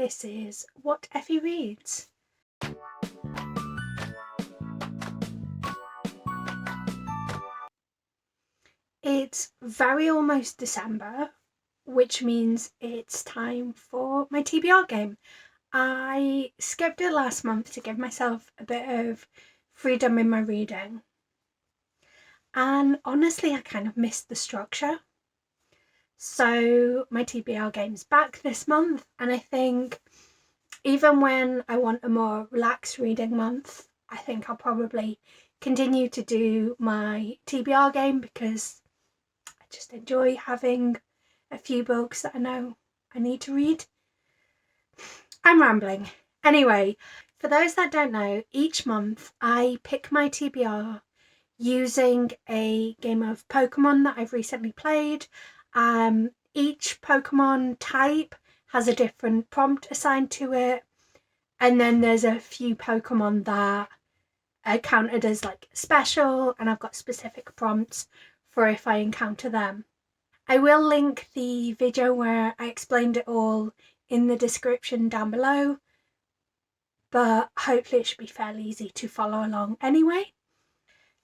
This is What Effie Reads. It's very almost December, which means it's time for my TBR game. I skipped it last month to give myself a bit of freedom in my reading. And honestly, I kind of missed the structure. So my TBR game's back this month, and I think even when I want a more relaxed reading month, I think I'll probably continue to do my TBR game because I just enjoy having a few books that I know I need to read. I'm rambling. Anyway, for those that don't know, each month I pick my TBR using a game of Pokemon that I've recently played. Each Pokemon type has a different prompt assigned to it, and then there's a few Pokemon that are counted as like special, and I've got specific prompts for if I encounter them. I will link the video where I explained it all in the description down below, but hopefully it should be fairly easy to follow along anyway.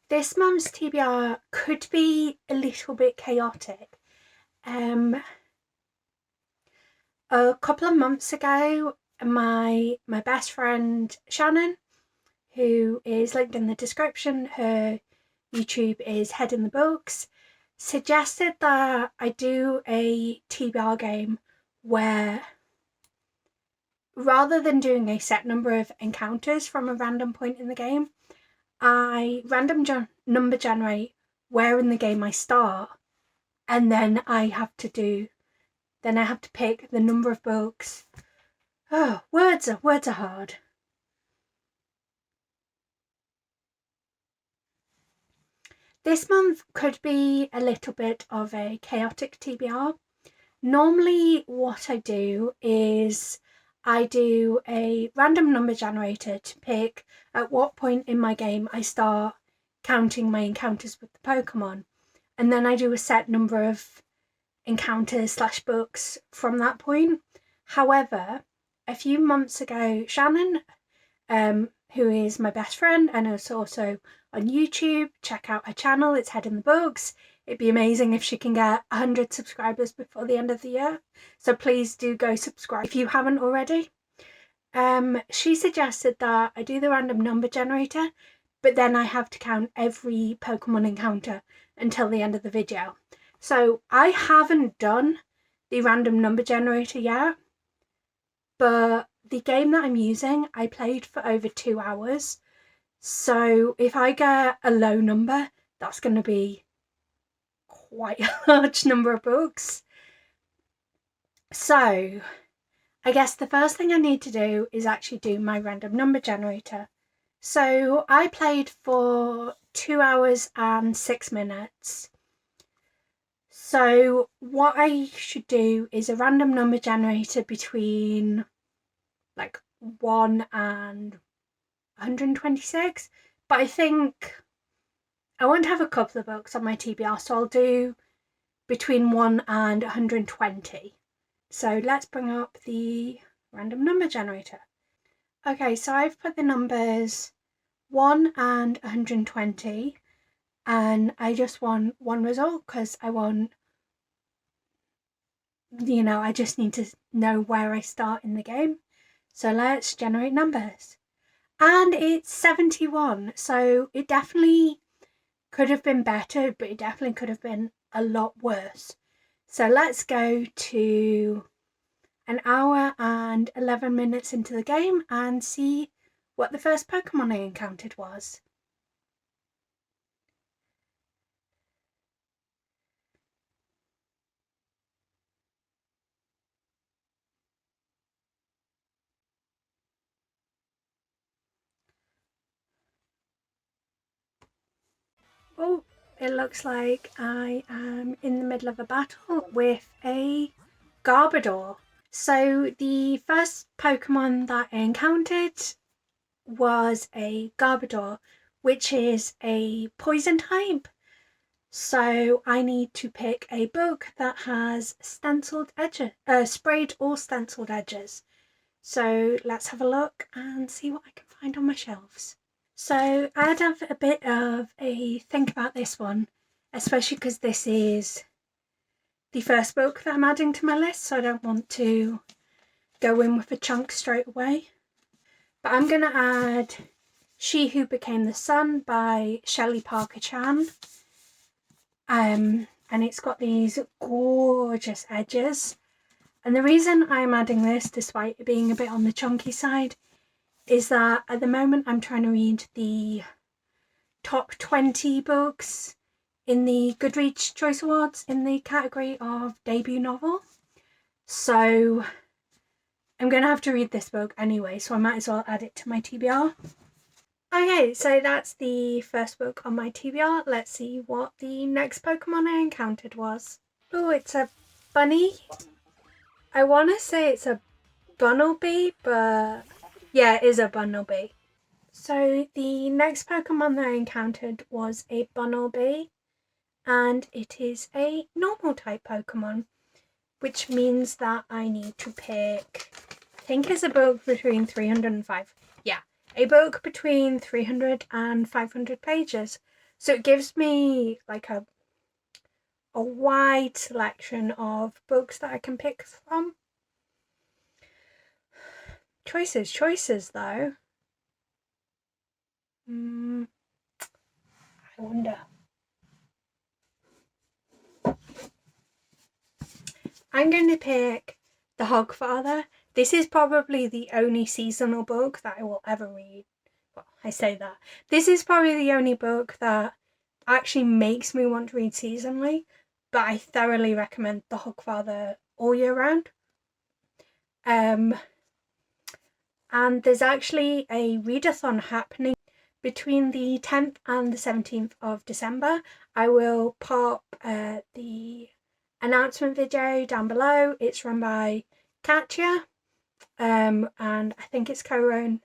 This month's TBR could be a little bit chaotic. A couple of months ago, my best friend Shannon, who is linked in the description, her YouTube is Head in the Books, suggested that I do a TBR game where rather than doing a set number of encounters from a random point in the game, I number generate where in the game I start, and then I have to pick the number of books. Oh, words are hard. This month could be a little bit of a chaotic TBR. Normally what I do is I do a random number generator to pick at what point in my game I start counting my encounters with the Pokemon, and then I do a set number of encounters / books from that point. However, a few months ago, Shannon, who is my best friend and is also on YouTube, check out her channel, it's Head in the Books. It'd be amazing if she can get 100 subscribers before the end of the year, so please do go subscribe if you haven't already. She suggested that I do the random number generator, but then I have to count every Pokemon encounter until the end of the video. So I haven't done the random number generator yet, but the game that I'm using, I played for over 2 hours. So if I get a low number, that's going to be quite a large number of books. So I guess the first thing I need to do is actually do my random number generator. So I played for 2 hours and 6 minutes. So what I should do is a random number generator between like 1 and 126, but I think I want to have a couple of books on my TBR, so I'll do between 1 and 120. So let's bring up the random number generator. Okay, so I've put the numbers 1 and 120, and I just want one result because I want, I just need to know where I start in the game. So let's generate numbers. And it's 71, so it definitely could have been better, but it definitely could have been a lot worse. So let's go to an hour and 11 minutes into the game and see what the first Pokemon I encountered was. Oh, it looks like I am in the middle of a battle with a Garbodor. So the first Pokemon that I encountered was a Garbodor, which is a poison type. So I need to pick a book that has stenciled edges, sprayed or stenciled edges. So let's have a look and see what I can find on my shelves. So I'd have a bit of a think about this one, especially because this is the first book that I'm adding to my list, so I don't want to go in with a chunk straight away. But I'm going to add She Who Became the Sun by Shelley Parker Chan. And it's got these gorgeous edges. And the reason I'm adding this, despite it being a bit on the chunky side, is that at the moment I'm trying to read the top 20 books in the Goodreads Choice Awards in the category of debut novel. So I'm going to have to read this book anyway, so I might as well add it to my TBR. Okay, so that's the first book on my TBR. Let's see what the next Pokemon I encountered was. Oh, it's a bunny. I want to say it's a Bunnelby, but yeah, it is a Bunnelby. So the next Pokemon that I encountered was a Bunnelby, and it is a normal type Pokemon, which means that I need to pick, I think it's a book between 300 and 500. Yeah, a book between 300 and 500 pages. So it gives me like a wide selection of books that I can pick from. Choices though. I wonder. I'm going to pick The Hogfather. This is probably the only seasonal book that I will ever read. Well, I say that. This is probably the only book that actually makes me want to read seasonally, but I thoroughly recommend The Hogfather all year round. And there's actually a readathon happening between the 10th and the 17th of December. I will pop the announcement video down below. It's run by Katya, and I think it's co-run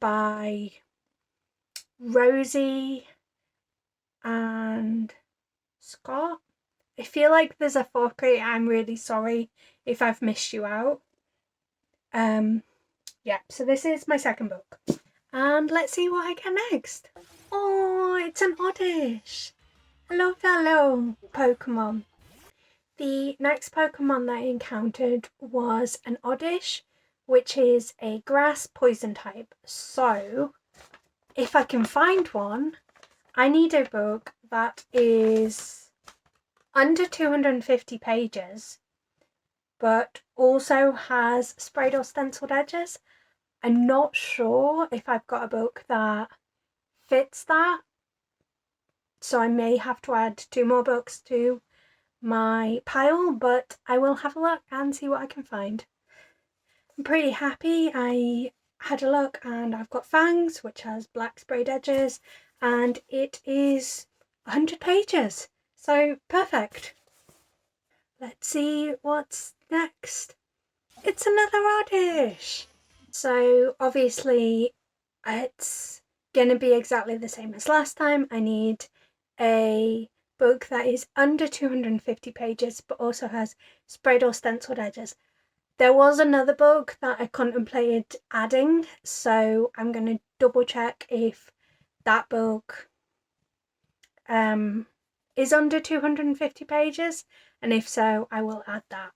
by Rosie and Scott. I feel like there's a fourth creator. I'm really sorry if I've missed you out. Yeah, so this is my second book. And let's see what I get next. Oh, it's an Oddish. I love that little Pokemon. The next Pokemon that I encountered was an Oddish, which is a grass poison type. So, if I can find one, I need a book that is under 250 pages, but also has sprayed or stenciled edges. I'm not sure if I've got a book that fits that, so I may have to add 2 more books to my pile, but I will have a look and see what I can find. I'm pretty happy. I had a look and I've got Fangs, which has black sprayed edges, and it is 100 pages, so perfect. Let's see what's next. It's another Oddish. So obviously it's gonna be exactly the same as last time. I need a book that is under 250 pages but also has sprayed or stenciled edges. There was another book that I contemplated adding, so I'm going to double check if that book is under 250 pages, and if so, I will add that.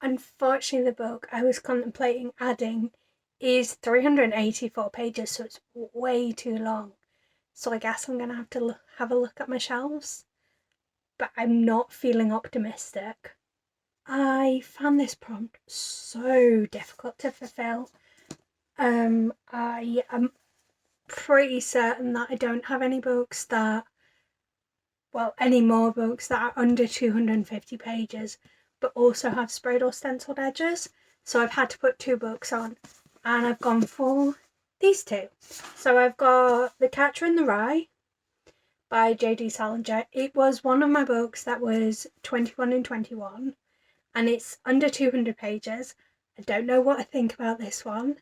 Unfortunately, the book I was contemplating adding is 384 pages, so it's way too long. So I guess I'm going to have to have a look at my shelves, but I'm not feeling optimistic. I found this prompt so difficult to fulfill. I am pretty certain that I don't have any books that, well, any more books that are under 250 pages, but also have sprayed or stenciled edges. So I've had to put 2 books on, and I've gone for these 2. So I've got The Catcher in the Rye by Jd Salinger. It was one of my books that was 21 and 21, and it's under 200 pages. I don't know what I think about this one.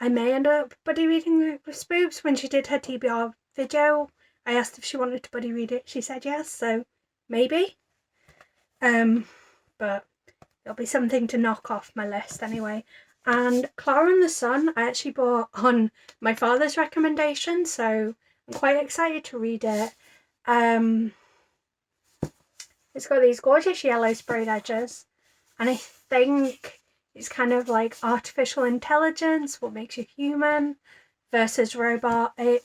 I may end up buddy reading it with Spoobs. When she did her TBR video, I asked if she wanted to buddy read it. She said yes, so maybe. But It'll be something to knock off my list anyway. And Clara and the Sun I actually bought on my father's recommendation, so I'm quite excited to read it. It's got these gorgeous yellow sprayed edges, and I think it's kind of like artificial intelligence, what makes you human versus robot. It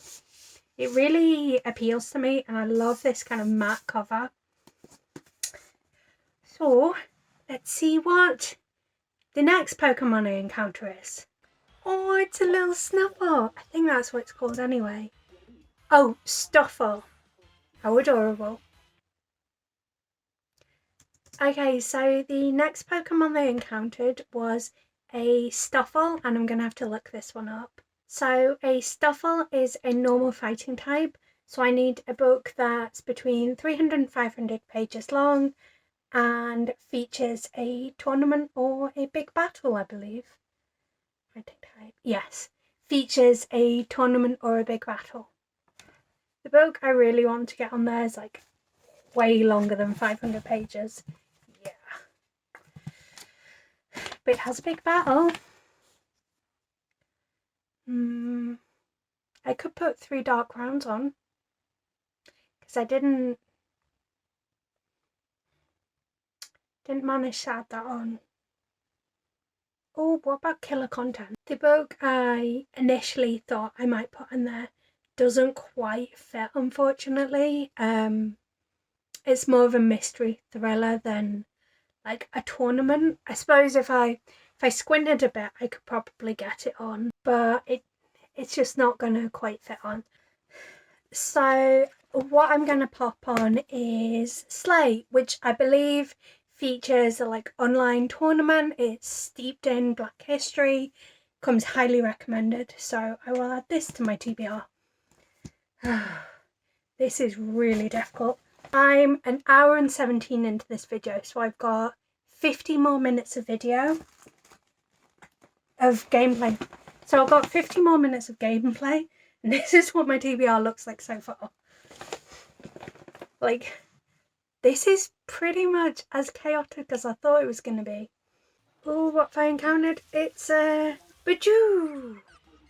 really appeals to me, and I love this kind of matte cover. So let's see what the next Pokemon I encounter is. Oh, it's a little Snuffle. I think that's what it's called anyway. Oh, Stuffle. How adorable. Okay, so the next Pokemon I encountered was a Stuffle, and I'm going to have to look this one up. So a Stuffle is a normal fighting type, so I need a book that's between 300 and 500 pages long and features a tournament or a big battle, I believe. Fighting type, yes, features a tournament or a big battle. The book I really want to get on there is like way longer than 500 pages. Yeah. But it has a big battle. I could put 3 dark rounds on, because I didn't manage to add that on. Oh, what about killer content? The book I initially thought I might put in there doesn't quite fit, unfortunately. It's more of a mystery thriller than like a tournament. I suppose if I squinted a bit, I could probably get it on, but it's just not going to quite fit on. So what I'm going to pop on is Slay, which I believe features a like online tournament. It's steeped in Black history, comes highly recommended, so I will add this to my TBR. This is really difficult. I'm an hour and 17 into this video, so I've got 50 more minutes of video of gameplay. So I've got 50 more minutes of gameplay, and this is what my TBR looks like so far. Like, this is pretty much as chaotic as I thought it was going to be. Oh, what have I encountered? It's a Bajou.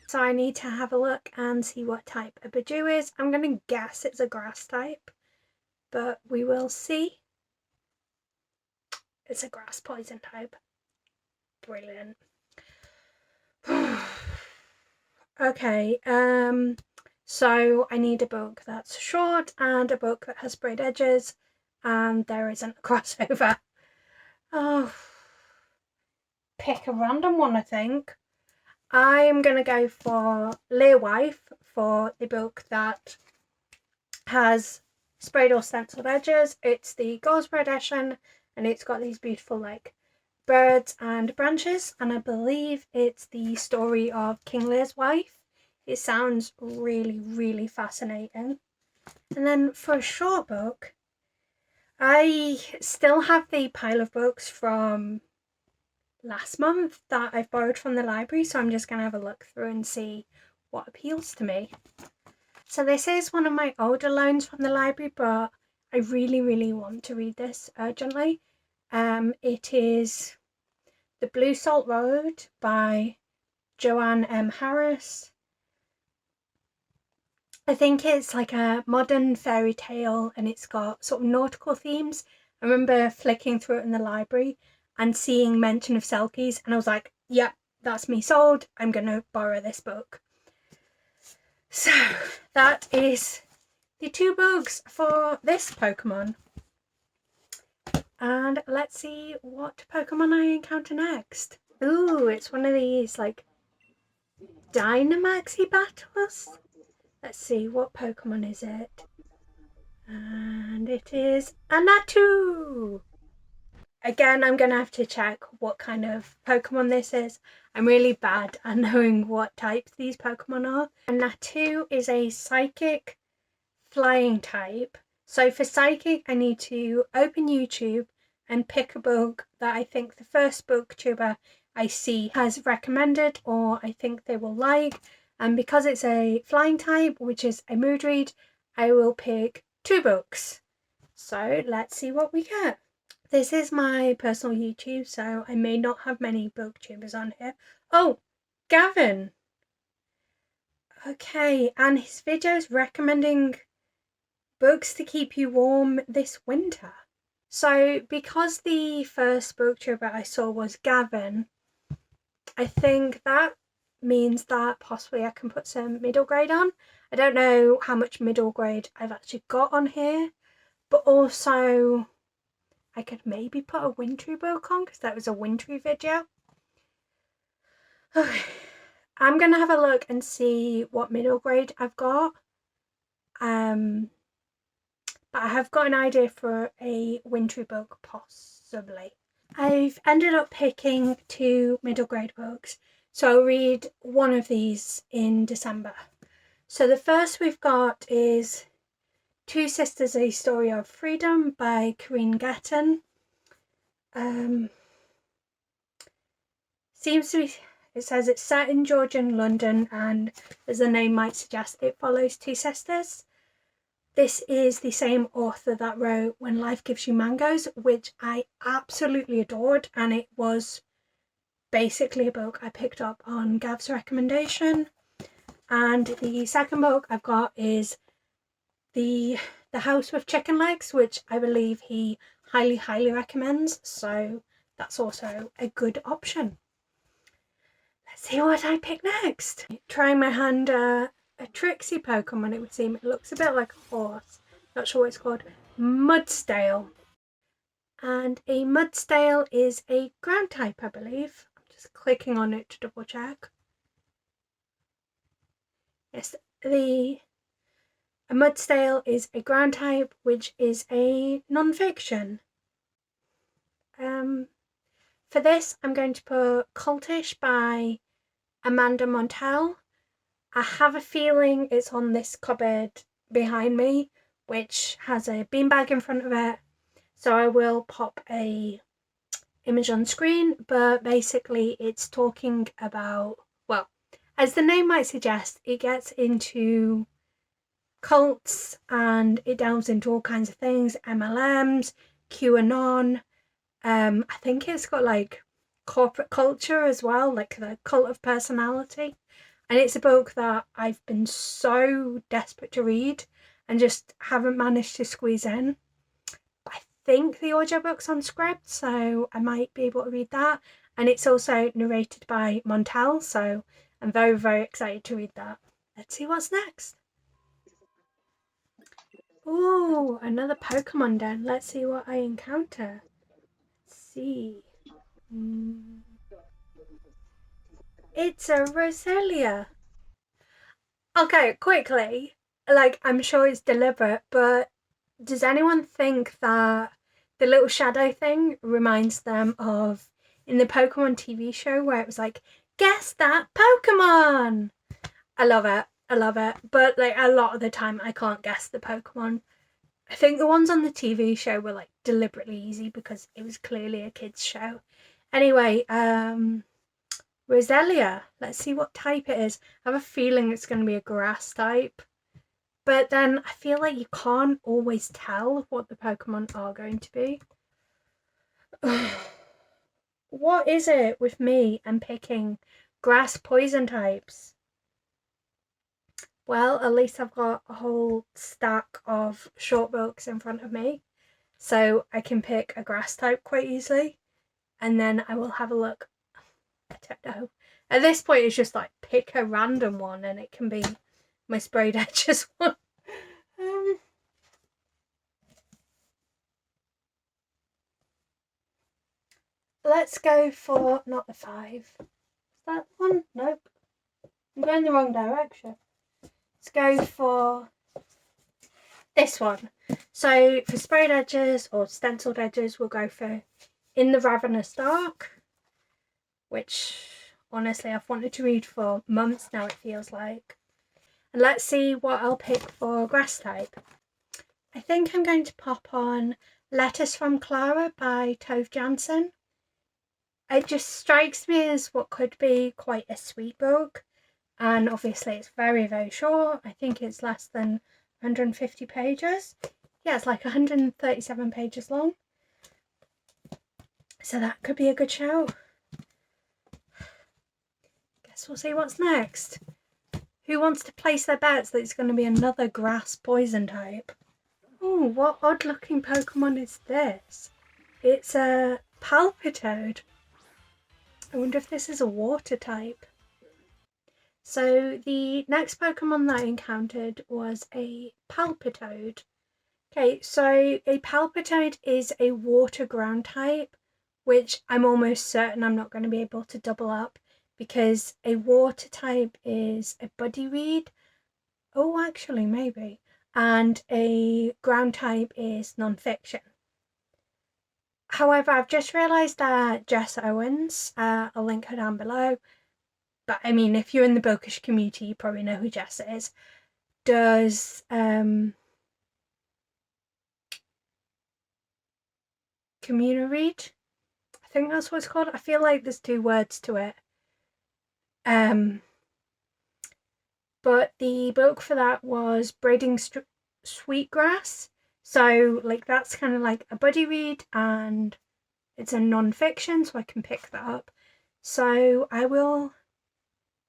So I need to have a look and see what type a Bajou is. I'm going to guess it's a grass type, but we will see. It's a grass poison type. Brilliant. Okay, so I need a book that's short and a book that has sprayed edges, and there isn't a crossover. Oh, pick a random one, I think. I'm going to go for Learwife for the book that has sprayed or stenciled edges. It's the Goldsboro edition, and it's got these beautiful like birds and branches, and I believe it's the story of King Lear's wife. It sounds really, really fascinating. And then for a short book, I still have the pile of books from last month that I've borrowed from the library, so I'm just going to have a look through and see what appeals to me. So this is one of my older loans from the library, but I really, really want to read this urgently. It is The Blue Salt Road by Joanne M. Harris. I think it's like a modern fairy tale, and it's got sort of nautical themes. I remember flicking through it in the library and seeing mention of Selkies, and I was like, yeah, that's me sold. I'm going to borrow this book. So that is the 2 books for this Pokemon. And let's see what Pokemon I encounter next. Ooh, it's one of these like Dynamaxy battles. Let's see, what Pokemon is it? And it is a Natu. Again, I'm going to have to check what kind of Pokemon this is. I'm really bad at knowing what types these Pokemon are. A Natu is a psychic flying type. So for psychic, I need to open YouTube and pick a book that I think the first booktuber I see has recommended or I think they will like. And because it's a flying type, which is a mood read, I will pick 2 books. So let's see what we get. This is my personal YouTube, so I may not have many booktubers on here. Oh, Gavin. Okay, and his videos recommending books to keep you warm this winter. So because the first booktuber I saw was Gavin, I think that means that possibly I can put some middle grade on. I don't know how much middle grade I've actually got on here, but also I could maybe put a wintry book on because that was a wintry video. Okay, I'm going to have a look and see what middle grade I've got. But I have got an idea for a wintry book, possibly. I've ended up picking 2 middle grade books, so I'll read one of these in December. So the first we've got is Two Sisters, A Story of Freedom by Karine Gatton. Seems to be, it says it's set in Georgian London, and as the name might suggest, it follows 2 sisters. This is the same author that wrote When Life Gives You Mangoes, which I absolutely adored, and it was basically a book I picked up on Gav's recommendation. And the second book I've got is The House with Chicken Legs, which I believe he highly recommends, so that's also a good option. Let's see what I pick next. Trying my hand at a tricksy Pokemon, it would seem. It looks a bit like a horse. Not sure what it's called. Mudstale. And a Mudstale is a ground type, I believe. I'm just clicking on it to double check. Yes, a Mudstale is a ground type, which is a non-fiction. For this, I'm going to put Cultish by Amanda Montell. I have a feeling it's on this cupboard behind me, which has a beanbag in front of it. So I will pop a image on screen, but basically it's talking about, well, as the name might suggest, it gets into cults and it delves into all kinds of things, MLMs, QAnon. I think it's got like corporate culture as well, like the cult of personality. And it's a book that I've been so desperate to read and just haven't managed to squeeze in. I think the audiobook's on Scribd, so I might be able to read that. And it's also narrated by Montell, so I'm very excited to read that. Let's see what's next. Ooh, another Pokemon den. Let's see what I encounter. Let's see. It's a Roselia. Okay, quickly. Like, I'm sure it's deliberate, but does anyone think that the little shadow thing reminds them of in the Pokemon TV show where it was like, guess that Pokemon? I love it. But like a lot of the time I can't guess the Pokemon. I think the ones on the TV show were like deliberately easy because it was clearly a kids show. Anyway, Roselia. Let's see what type it is. I have a feeling it's going to be a grass type. But then I feel like you can't always tell what the Pokemon are going to be. What is it with me and picking grass poison types? Well, at least I've got a whole stack of short books in front of me, so I can pick a grass type quite easily, and then I will have a look. I don't know. At this point, it's just like pick a random one, and it can be my sprayed edges one. Let's go for not the 5. Is that one? Nope. I'm going the wrong direction. Let's go for this one. So for sprayed edges or stenciled edges, we'll go for In the Ravenous Dark, which honestly I've wanted to read for months now, it feels like. And let's see what I'll pick for grass type. I think I'm going to pop on Letters from Clara by Tove Jansson. It just strikes me as what could be quite a sweet book, and obviously it's very short. I think it's less than 150 pages. Yeah, it's like 137 pages long. So that could be a good show. Guess we'll see what's next. Who wants to place their bets that it's going to be another grass poison type? Oh, what odd looking Pokemon is this? It's a Palpitoad. I wonder if this is a water type. So the next Pokemon that I encountered was a Palpitoad. Okay, so a Palpitoad is a water ground type, which I'm almost certain I'm not going to be able to double up because a water type is a buddy read. Oh, actually, maybe. And a ground type is non-fiction. However, I've just realised that Jess Owens, I'll link her down below, but I mean, if you're in the bookish community, you probably know who Jess is, does communal read? I think that's what it's called. I feel like there's 2 words to it. But the book for that was Braiding Sweetgrass. So like that's kind of like a buddy read and it's a non-fiction, so I can pick that up. So I will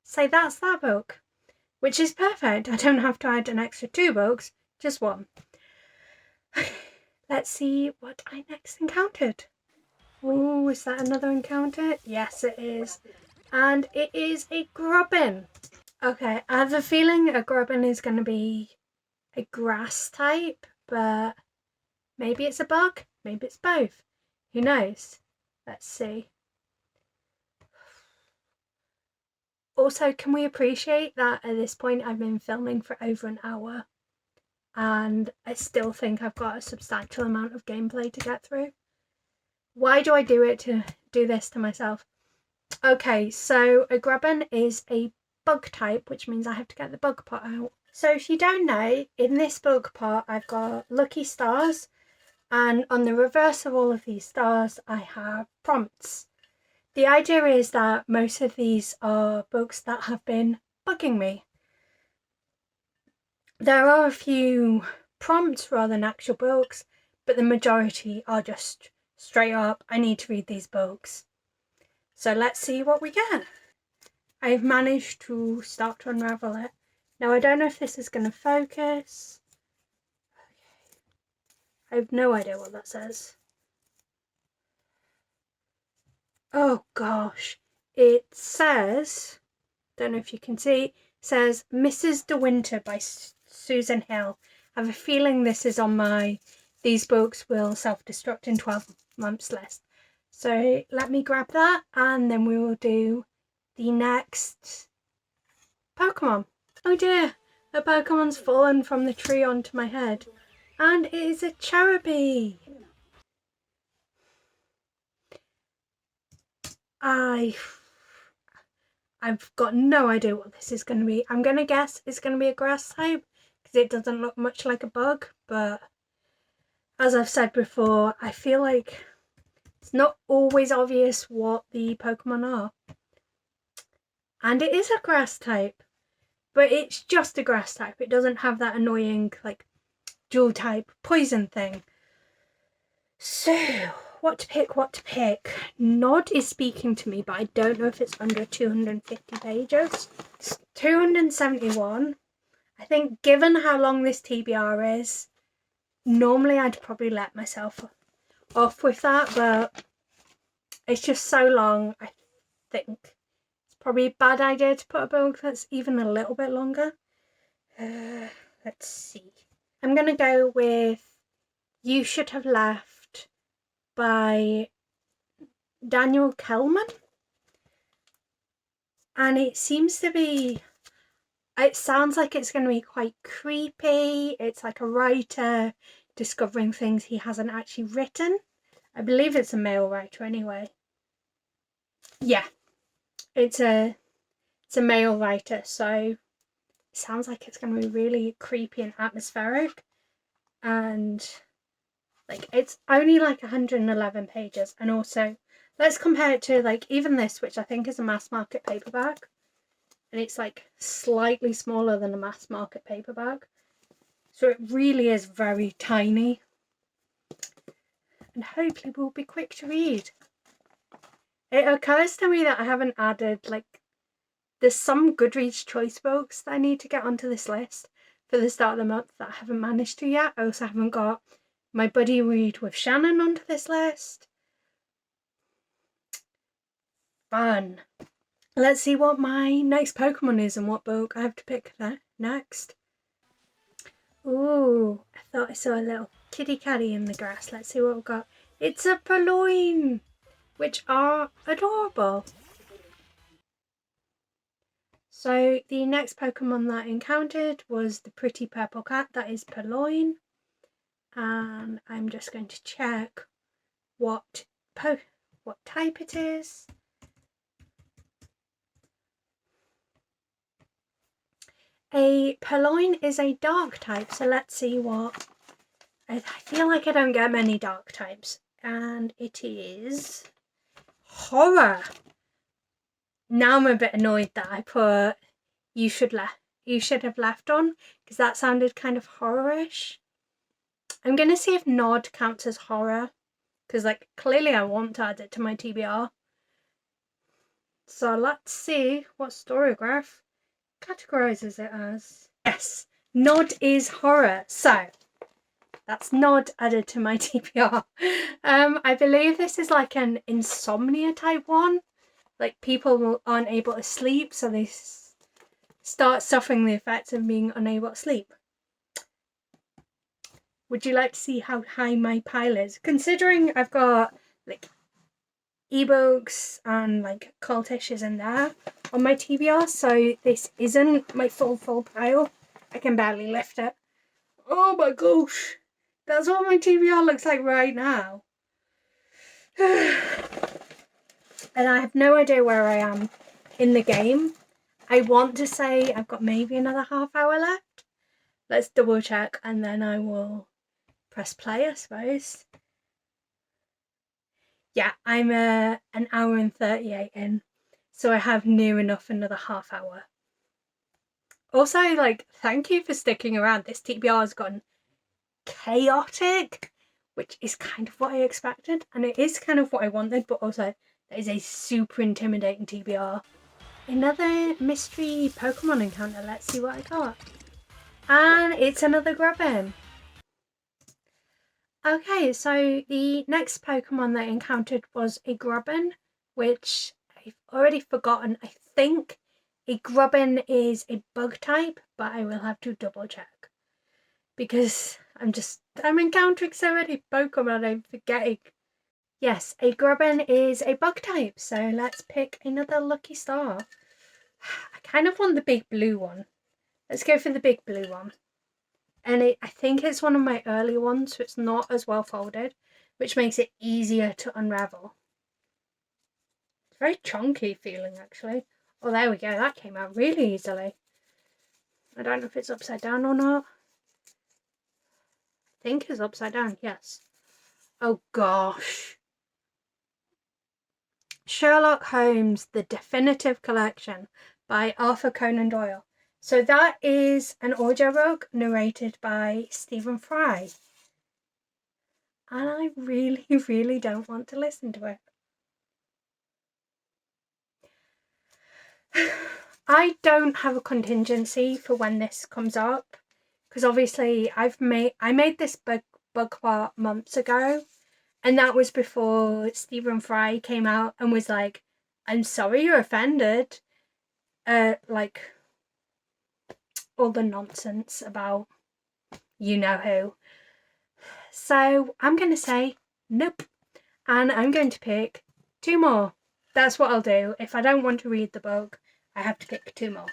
say that's that book, which is perfect. I don't have to add an extra 2 books, just 1. Let's see what I next encountered. Oh, is that another encounter? Yes, it is. And it is a Grubbin. Okay, I have a feeling a Grubbin is going to be a grass type, but maybe it's a bug, maybe it's both. Who knows? Let's see. Also, can we appreciate that at this point I've been filming for over an hour and I still think I've got a substantial amount of gameplay to get through? Why do I do this to myself? Okay, so a Grubbin is a bug type, which means I have to get the bug pot out. So if you don't know, in this bug pot I've got lucky stars, and on the reverse of all of these stars I have prompts. The idea is that most of these are books that have been bugging me. There are a few prompts rather than actual books, but the majority are just straight up, I need to read these books. So let's see what we get. I've managed to start to unravel it. Now I don't know if this is going to focus. Okay. I have no idea what that says. Oh gosh, it says, don't know if you can see, it says Mrs. De Winter by Susan Hill. I have a feeling this is on my these books will self-destruct in 12 months list. So let me grab that and then we will do the next Pokemon. Oh dear, a Pokemon's fallen from the tree onto my head and it is a Cherubi. I've got no idea what this is going to be. I'm going to guess it's going to be a grass type because it doesn't look much like a bug, but as I've said before, I feel like it's not always obvious what the Pokemon are. And it is a grass type, but it's just a grass type. It doesn't have that annoying like dual type poison thing. So what to pick? Nod is speaking to me, but I don't know if it's under 250 pages. It's 271. I think given how long this TBR is, normally I'd probably let myself off with that, but it's just so long. I think it's probably a bad idea to put a book that's even a little bit longer. Let's see. I'm going to go with You Should Have Left by Daniel Kelman. And it seems to be, it sounds like it's going to be quite creepy. It's like a writer discovering things he hasn't actually written. I believe it's a male writer anyway. Yeah, it's a male writer, so it sounds like it's going to be really creepy and atmospheric. And like it's only like 111 pages, and also let's compare it to like even this, which I think is a mass market paperback, and it's like slightly smaller than a mass market paperback, so it really is very tiny and hopefully will be quick to read. It occurs to me that I haven't added, like, there's some Goodreads choice books that I need to get onto this list for the start of the month that I haven't managed to yet. I also haven't got my buddy read with Shannon onto this list. Fun. Let's see what my next Pokemon is and what book I have to pick next. Ooh, I thought I saw a little kitty catty in the grass. Let's see what we've got. It's a Purloin, which are adorable. So the next Pokemon that I encountered was the pretty purple cat that is Purloin. And I'm just going to check what type it is. A Purloin is a dark type, so let's see what. I feel like I don't get many dark types, and it is horror. Now I'm a bit annoyed that I put you should have left on, because that sounded kind of horror-ish. I'm gonna see if Nod counts as horror, because like clearly I want to add it to my TBR. So let's see what Storygraph categorizes it as. Yes, Nod is horror. So that's Nod added to my TBR. I believe this is like an insomnia type one. Like people aren't able to sleep, so they start suffering the effects of being unable to sleep. Would you like to see how high my pile is? Considering I've got like ebooks and like cultishes in there on my TBR, so this isn't my full pile. I can barely lift it. Oh my gosh, that's what my TBR looks like right now. And I have no idea where I am in the game. I want to say I've got maybe another half hour left. Let's double check and then I will press play, I suppose. Yeah, I'm an hour and 38 in, so I have near enough another half hour. Also, like, thank you for sticking around. This TBR has gotten chaotic, which is kind of what I expected, and it is kind of what I wanted, but also that is a super intimidating TBR. Another mystery Pokemon encounter. Let's see what I got. And it's another Grubbin. Okay, so the next Pokemon that I encountered was a Grubbin, which I've already forgotten. I think a Grubbin is a bug type, but I will have to double check. Because I'm encountering so many Pokemon, I'm forgetting. Yes, a Grubbin is a bug type, so let's pick another lucky star. I kind of want the big blue one. Let's go for the big blue one. And I think it's one of my early ones, so it's not as well folded, which makes it easier to unravel. It's very chunky feeling, actually. Oh, there we go. That came out really easily. I don't know if it's upside down or not. I think it's upside down, yes. Oh, gosh. Sherlock Holmes, The Definitive Collection by Arthur Conan Doyle. So that is an audiobook narrated by Stephen Fry. And I really, really don't want to listen to it. I don't have a contingency for when this comes up, because obviously I made this book part months ago, and that was before Stephen Fry came out and was like, "I'm sorry you're offended," like all the nonsense about you know who. So I'm going to say nope, and I'm going to pick 2 more. That's what I'll do. If I don't want to read the book, I have to pick 2 more.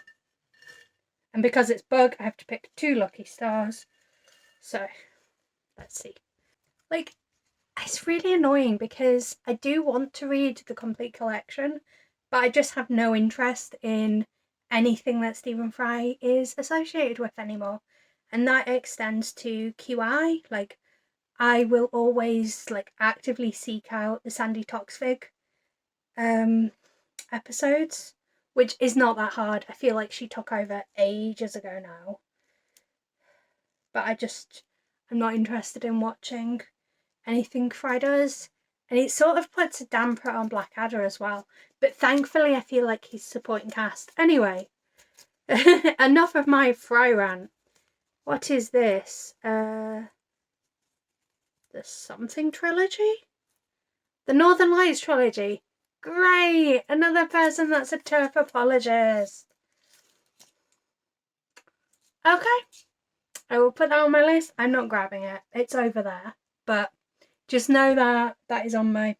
And because it's bug, I have to pick 2 lucky stars. So, let's see. Like, it's really annoying because I do want to read the complete collection, but I just have no interest in anything that Stephen Fry is associated with anymore. And that extends to QI. Like, I will always like actively seek out the Sandy Toksvig episodes, which is not that hard. I feel like she took over ages ago now. But I'm not interested in watching anything Fry does. And it sort of puts a damper on Blackadder as well. But thankfully, I feel like he's supporting cast. Anyway, enough of my fry rant. What is this? The something trilogy? The Northern Lights trilogy. Great! Another person that's a turf apologist. Okay. I will put that on my list. I'm not grabbing it. It's over there. But just know that that is on my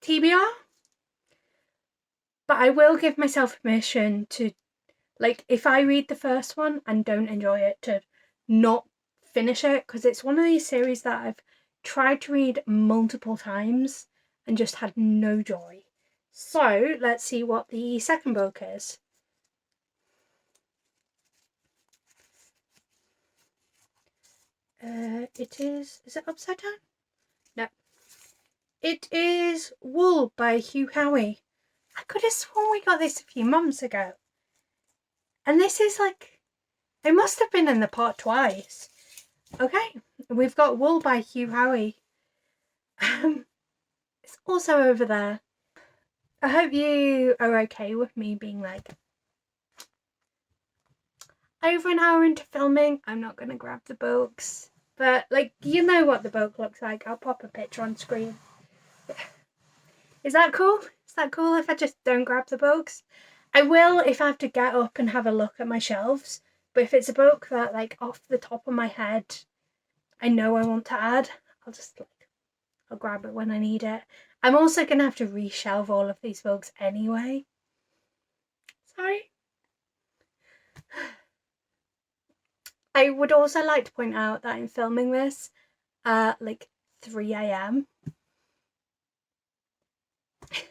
TBR. But I will give myself permission to, like, if I read the first one and don't enjoy it, to not finish it, because it's one of these series that I've tried to read multiple times and just had no joy. So let's see what the second book is. It is it upside down? No. It is Wool by Hugh Howey. I could have sworn we got this a few months ago. And this is like, it must have been in the pot twice. Okay, we've got Wool by Hugh Howey. It's also over there. I hope you are okay with me being like, over an hour into filming, I'm not going to grab the books. But, like, you know what the book looks like. I'll pop a picture on screen. Is that cool? Is that cool if I just don't grab the books? I will if I have to get up and have a look at my shelves. But if it's a book that, like, off the top of my head, I know I want to add, I'll just, like, I'll grab it when I need it. I'm also going to have to reshelve all of these books anyway. Sorry. I would also like to point out that I'm filming this at like 3 a.m.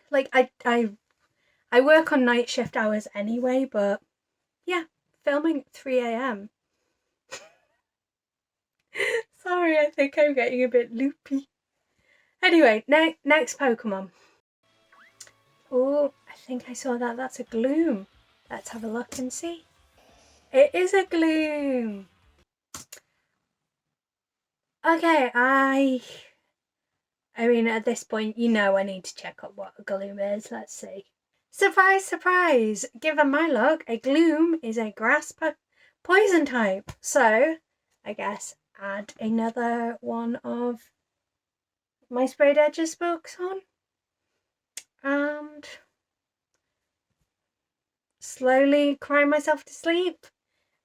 Like I work on night shift hours anyway, but yeah, filming at 3 a.m. Sorry, I think I'm getting a bit loopy. Anyway, next Pokemon. Oh, I think I saw that. That's a Gloom. Let's have a look and see. It is a Gloom. Okay, I mean, at this point, you know I need to check up what a Gloom is. Let's see. Surprise, surprise! Given my luck, a Gloom is a grass poison type. So, I guess add another one of my Sprayed Edges books on. And slowly cry myself to sleep.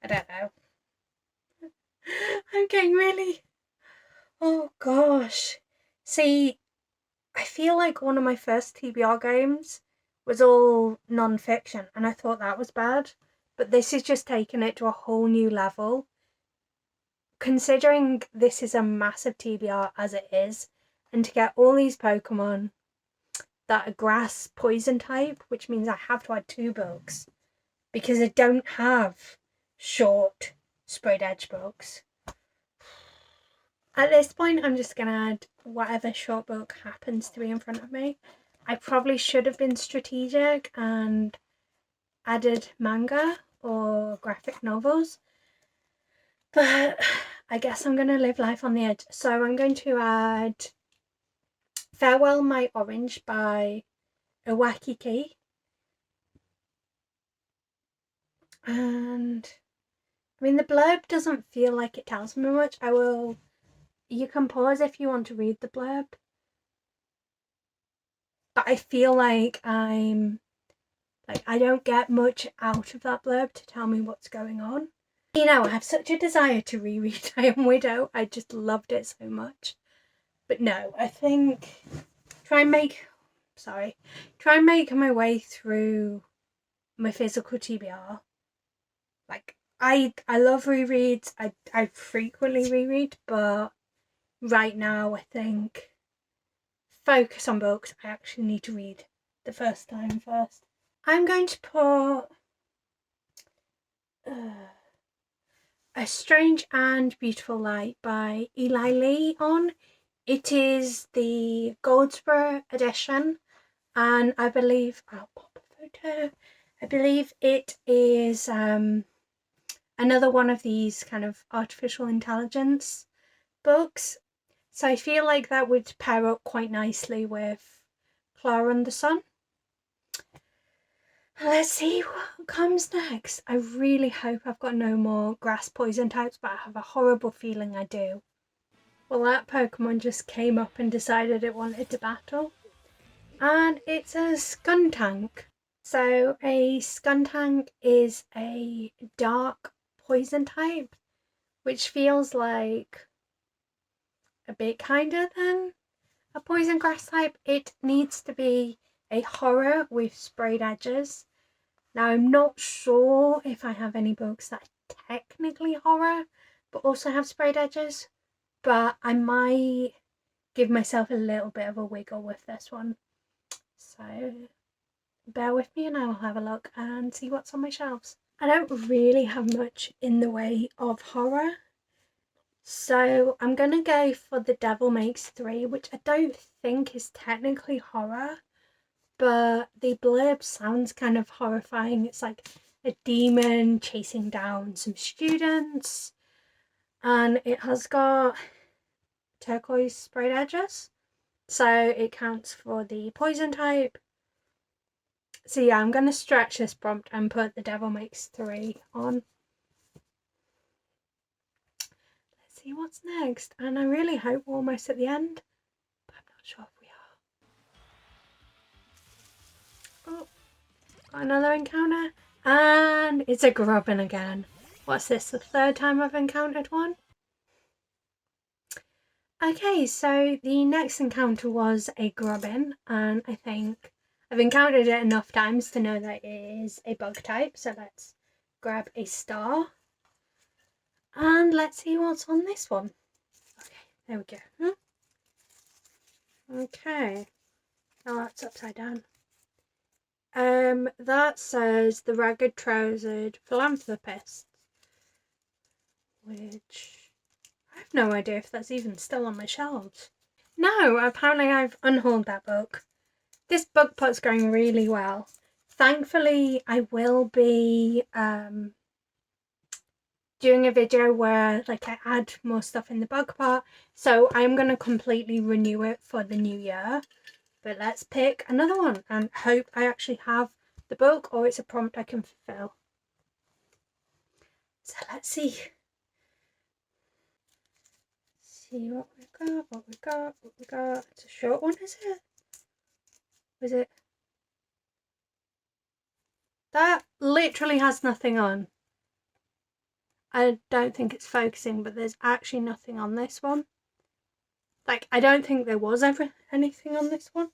I don't know. I'm getting really... Oh gosh. See, I feel like one of my first TBR games was all non-fiction and I thought that was bad. But this is just taking it to a whole new level. Considering this is a massive TBR as it is, and to get all these Pokemon that are grass poison type, which means I have to add 2 books because I don't have short Sprayed Edge books. At this point, I'm just going to add whatever short book happens to be in front of me. I probably should have been strategic and added manga or graphic novels, but I guess I'm going to live life on the edge. So I'm going to add Farewell My Orange by Iwaki Key. And I mean, the blurb doesn't feel like it tells me much. You can pause if you want to read the blurb. But I feel like I don't get much out of that blurb to tell me what's going on. You know, I have such a desire to reread I Am Widow. I just loved it so much. But no, I think try and make my way through my physical TBR. Like, I love rereads. I frequently reread, but right now I think focus on books I actually need to read the first time first. I'm going to put A Strange and Beautiful Light by Eli Lee on. It is the Goldsboro edition, and I believe I'll pop a photo. I believe it is another one of these kind of artificial intelligence books. So I feel like that would pair up quite nicely with Clara and the Sun. Let's see what comes next. I really hope I've got no more grass poison types, but I have a horrible feeling I do. Well, that Pokemon just came up and decided it wanted to battle. And it's a Skuntank. So a Skuntank is a dark poison type, which feels like a bit kinder than a poison grass type. It needs to be a horror with sprayed edges. Now, I'm not sure if I have any books that are technically horror, but also have sprayed edges, but I might give myself a little bit of a wiggle with this one. So bear with me and I will have a look and see what's on my shelves. I don't really have much in the way of horror, so I'm going to go for The Devil Makes Three, which I don't think is technically horror, but the blurb sounds kind of horrifying. It's like a demon chasing down some students, and it has got turquoise sprayed edges, so it counts for the poison type. So yeah, I'm going to stretch this prompt and put The Devil Makes Three on. Let's see what's next, and I really hope we're almost at the end, but I'm not sure if we are. Oh, got another encounter, and it's a Grubbin again. What's this, the third time I've encountered one? Okay, so the next encounter was a Grubbin, and I think I've encountered it enough times to know that it is a bug type, so let's grab a star. And let's see what's on this one. Okay, there we go. Okay, now that's upside down. That says The Ragged Trousered Philanthropist, which I have no idea if that's even still on my shelves. No, apparently I've unhauled that book. This book pot's going really well. Thankfully, I will be doing a video where like I add more stuff in the bug pot, so I'm going to completely renew it for the new year. But let's pick another one and hope I actually have the book or it's a prompt I can fulfill. So let's see. See what we've got, what we've got, what we've got. It's a short one, is it? Was it? That literally has nothing on. I don't think it's focusing, but there's actually nothing on this one. Like, I don't think there was ever anything on this one.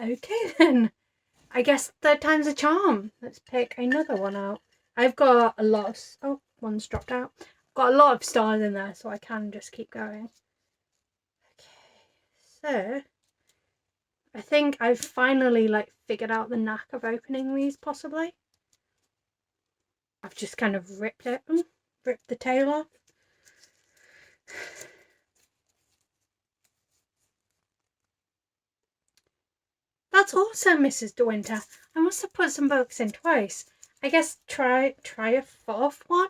Okay then. I guess third time's a charm. Let's pick another one out. I've got a lot of... Oh, one's dropped out. I've got a lot of stars in there, so I can just keep going. Okay, so... I think I've finally, like, figured out the knack of opening these, possibly. I've just kind of ripped the tail off. That's awesome, Mrs. De Winter. I must have put some books in twice. I guess try a fourth one.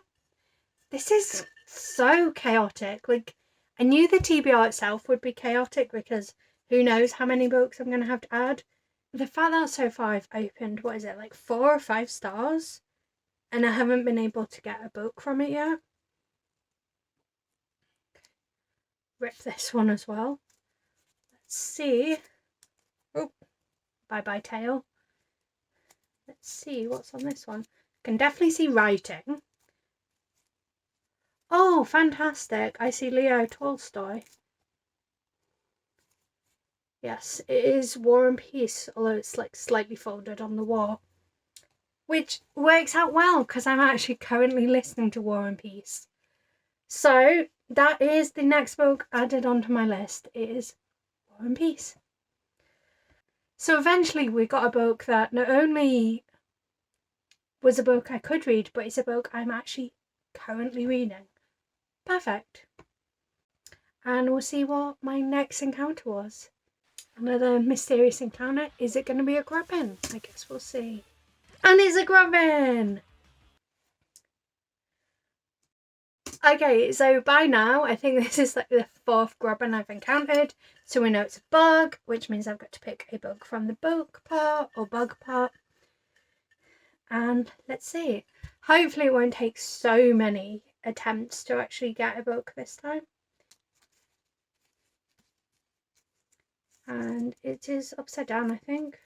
This is so chaotic. Like, I knew the TBR itself would be chaotic because who knows how many books I'm going to have to add. The fact that so far I've opened, what is it, like 4 or 5 stars? And I haven't been able to get a book from it yet. Rip this one as well. Let's see. Oh, bye tail. Let's see what's on this one. I can definitely see writing. Oh, fantastic. I see Leo Tolstoy. Yes, it is War and Peace, although it's like slightly folded on the war. Which works out well because I'm actually currently listening to War and Peace. So that is the next book added onto my list, is War and Peace. So eventually we got a book that not only was a book I could read, but it's a book I'm actually currently reading. Perfect. And we'll see what my next encounter was. Another mysterious encounter. Is it going to be a Grubbin? I guess we'll see. And it's a Grubbin! Okay, so by now, I think this is like the 4th grubbin I've encountered. So we know it's a bug, which means I've got to pick a bug from the book part or bug part. And let's see. Hopefully it won't take so many attempts to actually get a book this time. And it is upside down, I think.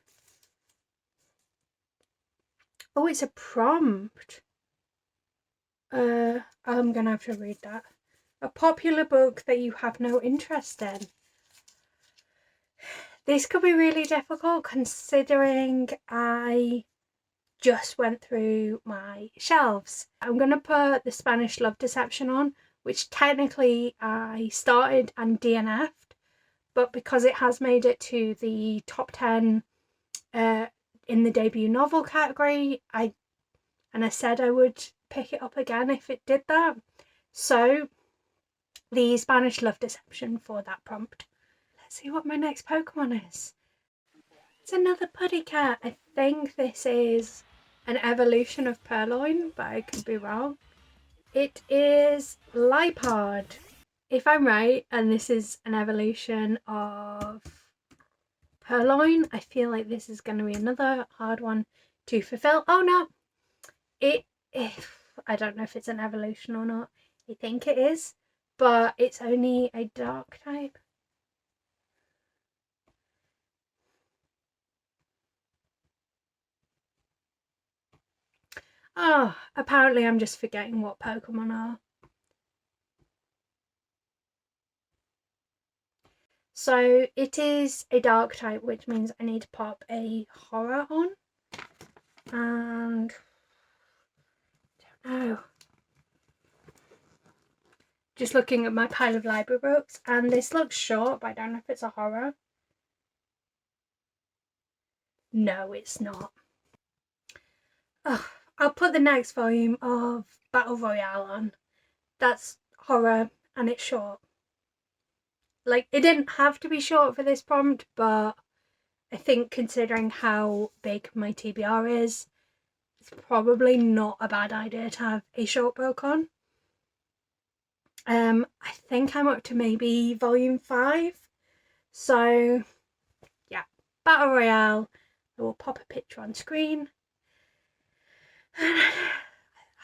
Oh, it's a prompt. I'm gonna have to read that. A popular book that you have no interest in. This could be really difficult considering I just went through my shelves. I'm gonna put the Spanish Love Deception on, which technically I started and DNF'd, but because it has made it to the top 10 in the debut novel category, I said I would pick it up again if it did that. So the Spanish Love Deception for that prompt. Let's see what my next Pokemon is. It's another putty cat. I think this is an evolution of Purloin, but I could be wrong. It is Lipard. If I'm right, and this is an evolution of Purloin, I feel like this is going to be another hard one to fulfill. Oh no, I don't know if it's an evolution or not. I think it is, but it's only a dark type. Oh, apparently I'm just forgetting what Pokemon are. So it is a dark type, which means I need to pop a horror on. And I don't know. Just looking at my pile of library books, and this looks short, but I don't know if it's a horror. No, it's not. Oh, I'll put the next volume of Battle Royale on. That's horror and it's short. Like, it didn't have to be short for this prompt, but I think considering how big my TBR is, it's probably not a bad idea to have a short book on. I think I'm up to maybe volume 5. So, yeah, Battle Royale. I will pop a picture on screen.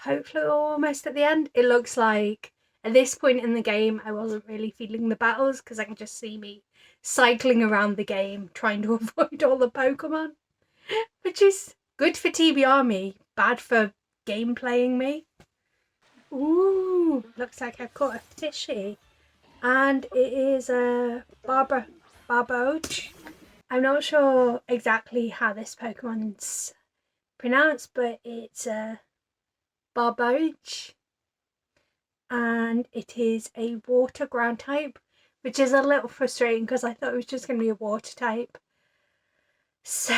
Hopefully we're almost at the end. It looks like at this point in the game I wasn't really feeling the battles because I can just see me cycling around the game trying to avoid all the Pokemon, which is good for TBR me, bad for game playing me. Ooh, looks like I've caught a fishy, and it is a Barboach. I'm not sure exactly how this Pokemon's pronounced, but it's a Barboach, and it is a water ground type, which is a little frustrating because I thought it was just going to be a water type. So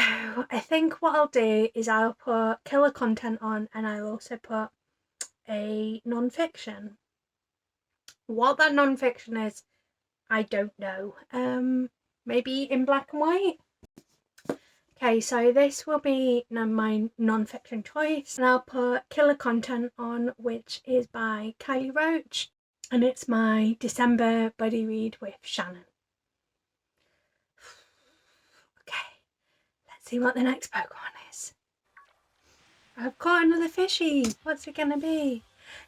I think what I'll do is I'll put killer content on, and I'll also put a non-fiction. What that non-fiction is, I don't know. Maybe in black and white. Okay, so this will be my non-fiction choice, and I'll put killer content on, which is by Kylie Roach, and it's my December buddy read with Shannon. Okay, let's see what the next Pokemon is. I've caught another fishy. What's it gonna be?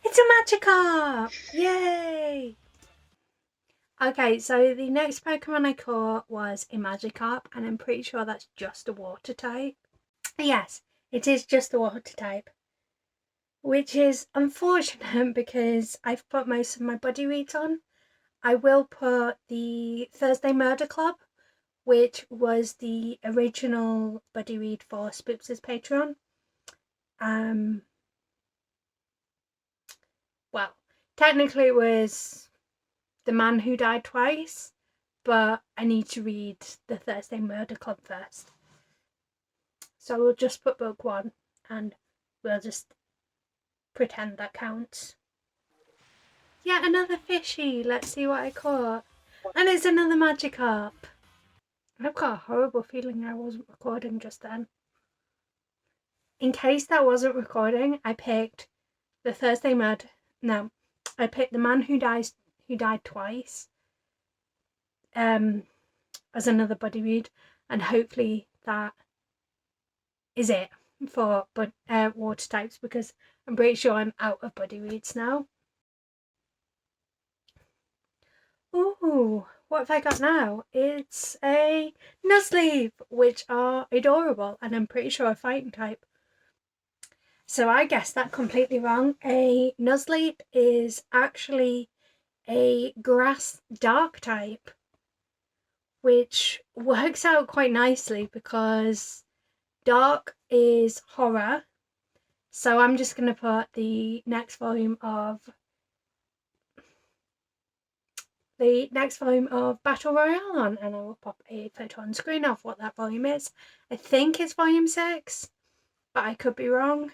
It's a Magikarp! Yay! Okay, so the next Pokemon I caught was a Magikarp, and I'm pretty sure that's just a water type. Yes, it is just a water type, which is unfortunate because I've put most of my buddy reads on. I will put the Thursday Murder Club, which was the original buddy read for Spoops' Patreon. Well, technically it was The Man Who Died Twice, but I need to read the Thursday Murder Club first. So we'll just put book 1 and we'll just pretend that counts. Yeah, another fishy. Let's see what I caught. And it's another Magikarp. I've got a horrible feeling I wasn't recording just then. In case that wasn't recording, I picked the Thursday Murder. No, I picked The Man Who Died Twice as another buddy read, and hopefully that is it for water types, because I'm pretty sure I'm out of buddy reads now. Ooh, what have I got now? It's a Nuzleaf, which are adorable, and I'm pretty sure a fighting type. So I guessed that completely wrong. A Nuzleaf is actually a grass dark type, which works out quite nicely because dark is horror. So I'm just going to put the next volume of Battle Royale on, and I will pop a photo on screen of what that volume is. I think it's volume 6, but I could be wrong.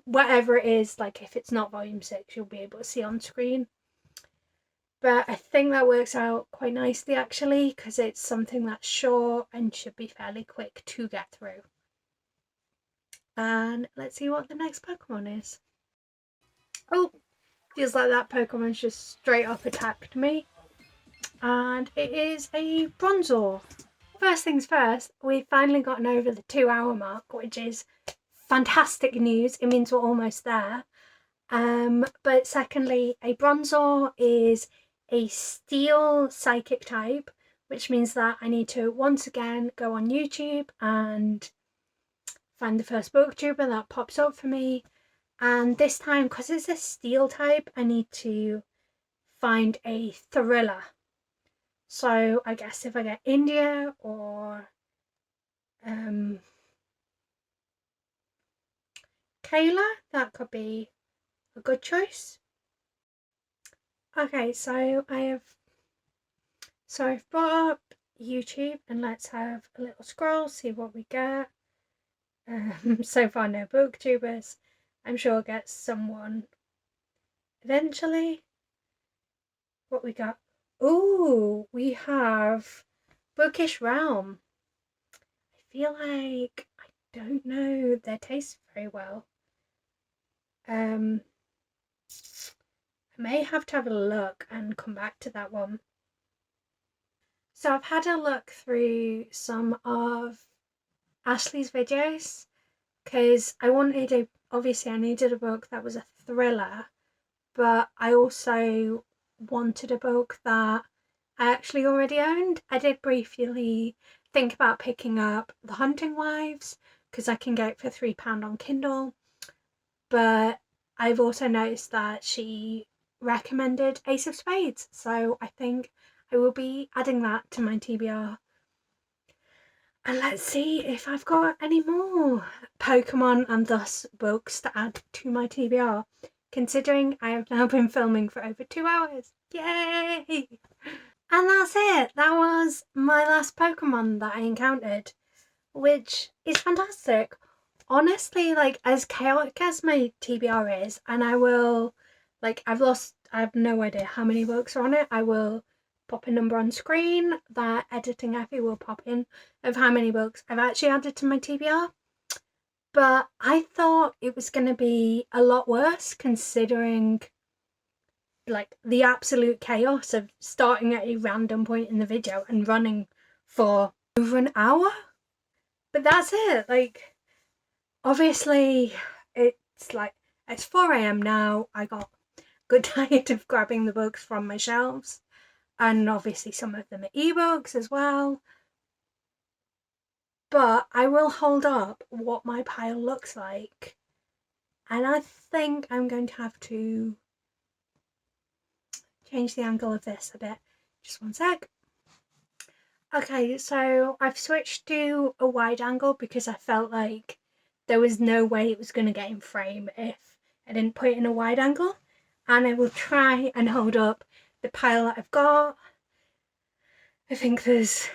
Whatever it is, like if it's not volume 6, you'll be able to see on screen. But I think that works out quite nicely actually, because it's something that's short and should be fairly quick to get through. And let's see what the next Pokemon is. Oh, feels like that Pokemon's just straight up attacked me. And it is a Bronzor. First things first, we've finally gotten over the 2-hour mark, which is fantastic news. It means we're almost there. But secondly, a Bronzor is a steel psychic type, which means that I need to once again go on YouTube and find the first booktuber that pops up for me. And this time, because it's a steel type, I need to find a thriller. So I guess if I get India or Kayla, that could be a good choice. Okay, so I've brought up YouTube, and let's have a little scroll, see what we get. So far no booktubers. I'm sure I'll get someone eventually. What we got? Ooh, we have Bookish Realm. I feel like I don't know their taste very well. I may have to have a look and come back to that one. So I've had a look through some of Ashley's videos because I needed a book that was a thriller, but I also wanted a book that I actually already owned. I did briefly think about picking up The Hunting Wives because I can get it for £3 on Kindle, but I've also noticed that she recommended Ace of Spades, so I think I will be adding that to my TBR. And let's see if I've got any more Pokemon and thus books to add to my TBR, considering I have now been filming for over 2 hours. Yay! And that's it. That was my last Pokemon that I encountered, which is fantastic. Honestly, like, as chaotic as my TBR is, and I have no idea how many books are on it. I will pop a number on screen that editing Effie will pop in of how many books I've actually added to my TBR. But I thought it was going to be a lot worse, considering like the absolute chaos of starting at a random point in the video and running for over an hour. But that's it. Like, obviously it's 4 a.m. now. I got good tired of grabbing the books from my shelves, and obviously some of them are ebooks as well. But I will hold up what my pile looks like, and I think I'm going to have to change the angle of this a bit. Just one sec. Okay, so I've switched to a wide angle because I felt like there was no way it was going to get in frame if I didn't put it in a wide angle. And I will try and hold up the pile that I've got. I think there's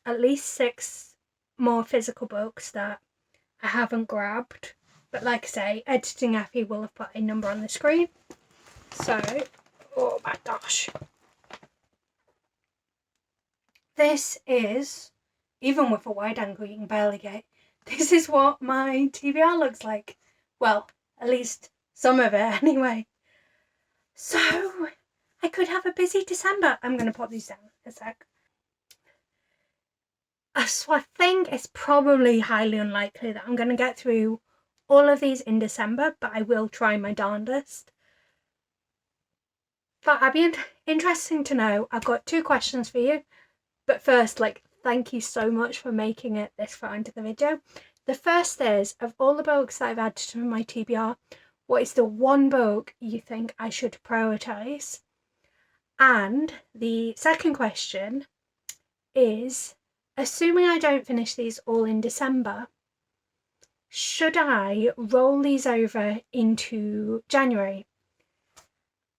at least 6 more physical books that I haven't grabbed. But like I say, editing Effie will have put a number on the screen. So, oh my gosh. This is, even with a wide angle you can barely get, this is what my TBR looks like. Well, at least Some of it anyway. So I could have a busy December. I'm going to pop these down a sec. So I think it's probably highly unlikely that I'm going to get through all of these in December, but I will try my darndest. But I'd be interesting to know. I've got 2 questions for you. But first, thank you so much for making it this far into the video. The first is, of all the books that I've added to my TBR, what is the one book you think I should prioritise? And the second question is, assuming I don't finish these all in December, should I roll these over into January?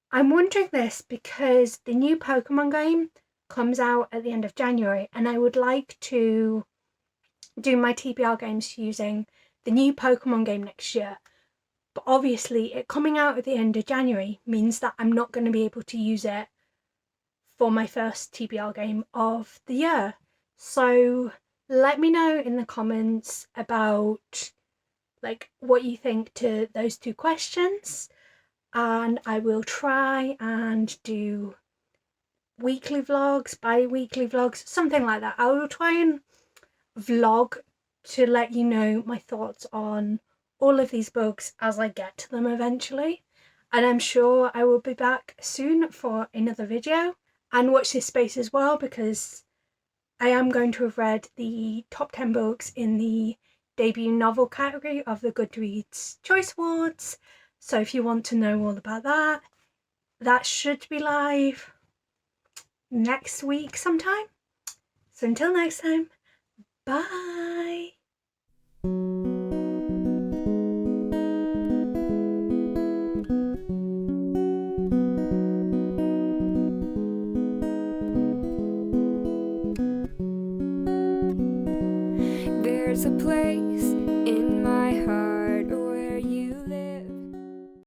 I'm wondering this because the new Pokemon game comes out at the end of January, and I would like to do my TBR games using the new Pokemon game next year. But obviously it coming out at the end of January means that I'm not going to be able to use it for my first TBR game of the year. So let me know in the comments about what you think to those 2 questions, and I will try and do weekly vlogs, bi-weekly vlogs, something like that. I will try and vlog to let you know my thoughts on all of these books as I get to them eventually. And I'm sure I will be back soon for another video. And watch this space as well, because I am going to have read the top 10 books in the debut novel category of the Goodreads Choice Awards. So if you want to know all about that, that should be live next week sometime. So until next time, bye. There's a place